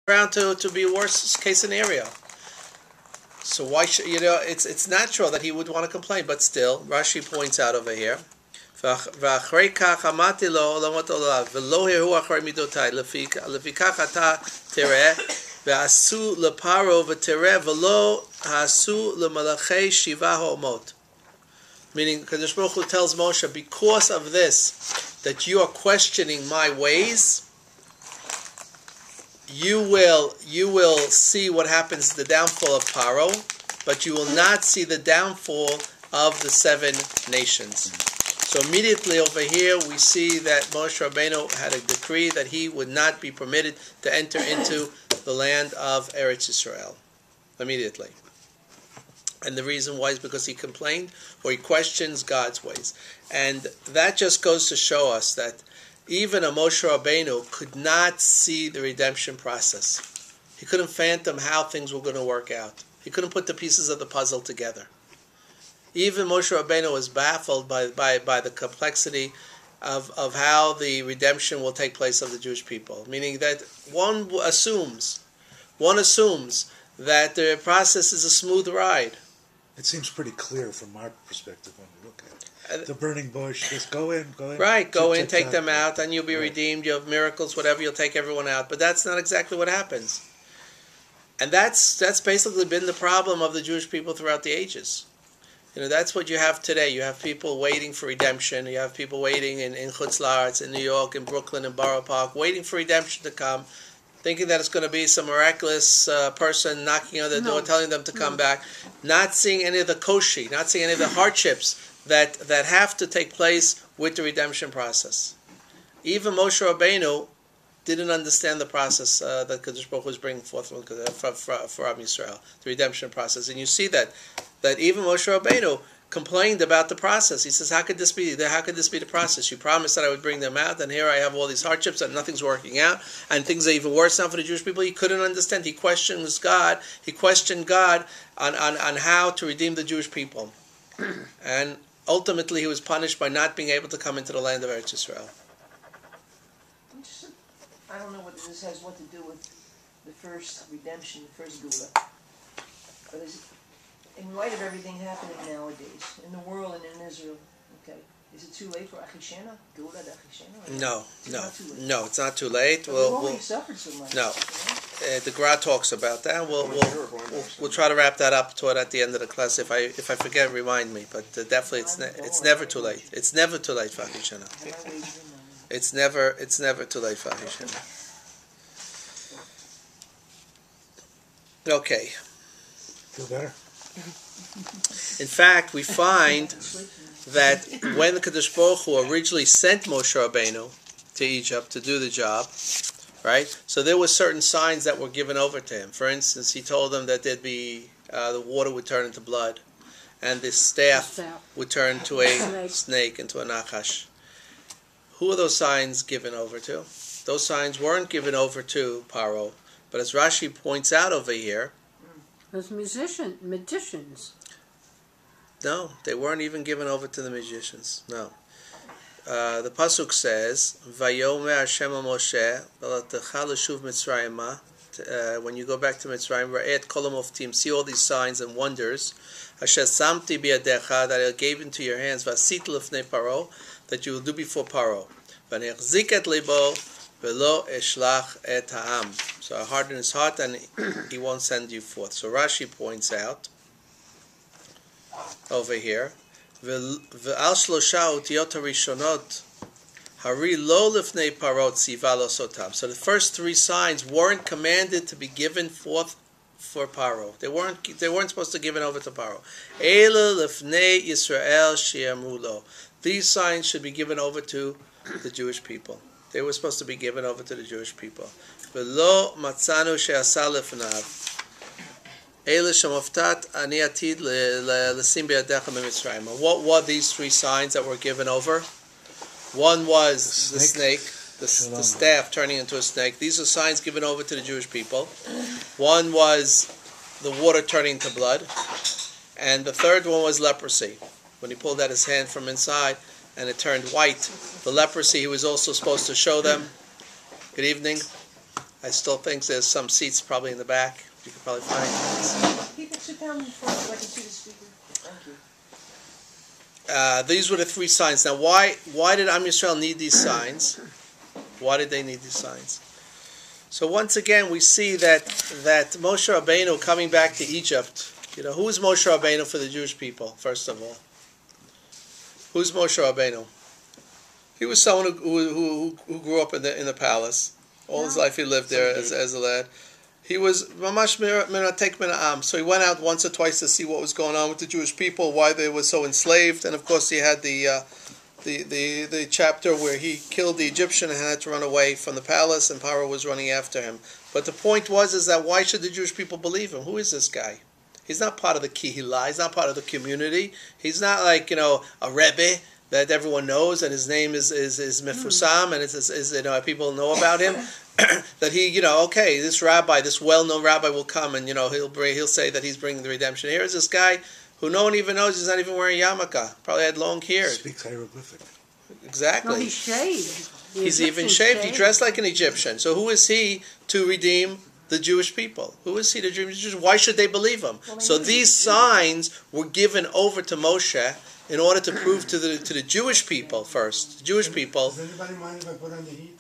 around to be a worse case scenario. So why should it's natural that he would want to complain, but still, Rashi points out over here. ואחרי כך אמרתי לו עולמות עולם ולא הראו אחרי מידותיי לפיכך אתה תראה ועשו לפרעה ותראה ולא עשו למלאכי שבעה האומות. Meaning, Kadosh Baruch Hu tells Moshe, because of this, that you are questioning my ways, you will see what happens to the downfall of Paro, but you will not see the downfall of the 7 nations. So immediately over here we see that Moshe Rabbeinu had a decree that he would not be permitted to enter into the land of Eretz Yisrael. Immediately. And the reason why is because he complained or he questions God's ways. And that just goes to show us that even a Moshe Rabbeinu could not see the redemption process. He couldn't fathom how things were going to work out. He couldn't put the pieces of the puzzle together. Even Moshe Rabbeinu was baffled by the complexity of how the redemption will take place of the Jewish people. Meaning that one assumes that the process is a smooth ride. It seems pretty clear from our perspective when we look at it. The burning bush, just go in. Right, go in, take them out, and you'll be redeemed. You'll have miracles, whatever, you'll take everyone out. But that's not exactly what happens. And that's basically been the problem of the Jewish people throughout the ages. That's what you have today. You have people waiting for redemption. You have people waiting in Chutz La'aretz, in New York, in Brooklyn, in Borough Park, waiting for redemption to come, thinking that it's going to be some miraculous person knocking on the door, telling them to come back, not seeing any of the koshi, not seeing any of the hardships that have to take place with the redemption process. Even Moshe Rabbeinu didn't understand the process that Kadosh Baruch Hu was bringing forth for Am Yisrael, the redemption process. And you see that even Moshe Rabbeinu complained about the process. He says, how could this be the process? You promised that I would bring them out, and here I have all these hardships and nothing's working out, and things are even worse now for the Jewish people. He couldn't understand. He questioned God. He questioned God on how to redeem the Jewish people. And ultimately he was punished by not being able to come into the land of Eretz Yisrael. I don't know what this has what to do with the first redemption, the first Gula. But in light of everything happening nowadays, in the world and in Israel, okay, is it too late for Achishena? Gula de Achishena? No, it's not too late. We've suffered so much. No. The Gra talks about that. We'll try to wrap that up at the end of the class. If I forget, remind me. But definitely, it's never too late. It's never too late for Achishena. It's never too late for Achishena. Okay. Feel better? In fact, we find that when the Kadosh Baruch Hu originally sent Moshe Rabbeinu to Egypt to do the job, right? So there were certain signs that were given over to him. For instance, he told them that there'd be the water would turn into blood, and the staff would turn to a snake, into a nachash. Who are those signs given over to? Those signs weren't given over to Paro, but as Rashi points out over here, those magicians. No, they weren't even given over to the magicians. No. The pasuk says, "Vayomer Hashem al Moshe, v'latecha l'shuv Mitzrayimah." When you go back to Mitzrayim, ra'et kolam oftim, see all these signs and wonders. Asher samti biyadecha, that I gave into your hands, v'asit l'fnei Paro, that you will do before Paro. V'nechzik et libo, v'lo eshlach et ha'am. So I harden his heart, and he won't send you forth. So Rashi points out over here, V'al shlosha utiyot harishonot hari lo lifnei parot tziva lo sotam. So the first 3 signs weren't commanded to be given forth for Paro. They weren't supposed to give it over to Paro. Ela lifnei Yisrael she'amru lo. These signs should be given over to the Jewish people. They were supposed to be given over to the Jewish people. V'lo matzanu she'asa lefnav. What were these 3 signs that were given over? One was the snake, the staff turning into a snake. These are signs given over to the Jewish people. One was the water turning to blood. And the third one was leprosy. When he pulled out his hand from inside and it turned white, the leprosy he was also supposed to show them. Good evening. I still think there's some seats probably in the back. You could probably find. People sit down in front so I can see the speaker. Thank you. These were the 3 signs. Now, why did Am Yisrael need these signs? Why did they need these signs? So once again, we see that Moshe Rabbeinu coming back to Egypt. Who is Moshe Rabbeinu for the Jewish people? First of all, who's Moshe Rabbeinu? He was someone who grew up in the palace. All his life he lived there as a lad. He was mamash minatek min ha'am. So he went out once or twice to see what was going on with the Jewish people, why they were so enslaved, and of course he had the chapter where he killed the Egyptian and had to run away from the palace, and Paro was running after him. But the point is that why should the Jewish people believe him? Who is this guy? He's not part of the Kihila. He's not part of the community. He's not like a Rebbe that everyone knows, and his name is Mifusam, and people know about him. That he, okay, this rabbi, this well-known rabbi will come, and he'll say that he's bringing the redemption. Here's this guy who no one even knows. He's not even wearing yarmulke. Probably had long hair. Speaks hieroglyphic. Exactly. No, he's shaved. He's even shaved. He dressed like an Egyptian. So who is he to redeem the Jewish people? Who is he to redeem the Jewish? Why should they believe him? So these signs were given over to Moshe in order to prove to the Jewish people first. The Jewish people. Does anybody mind if I put on the heat?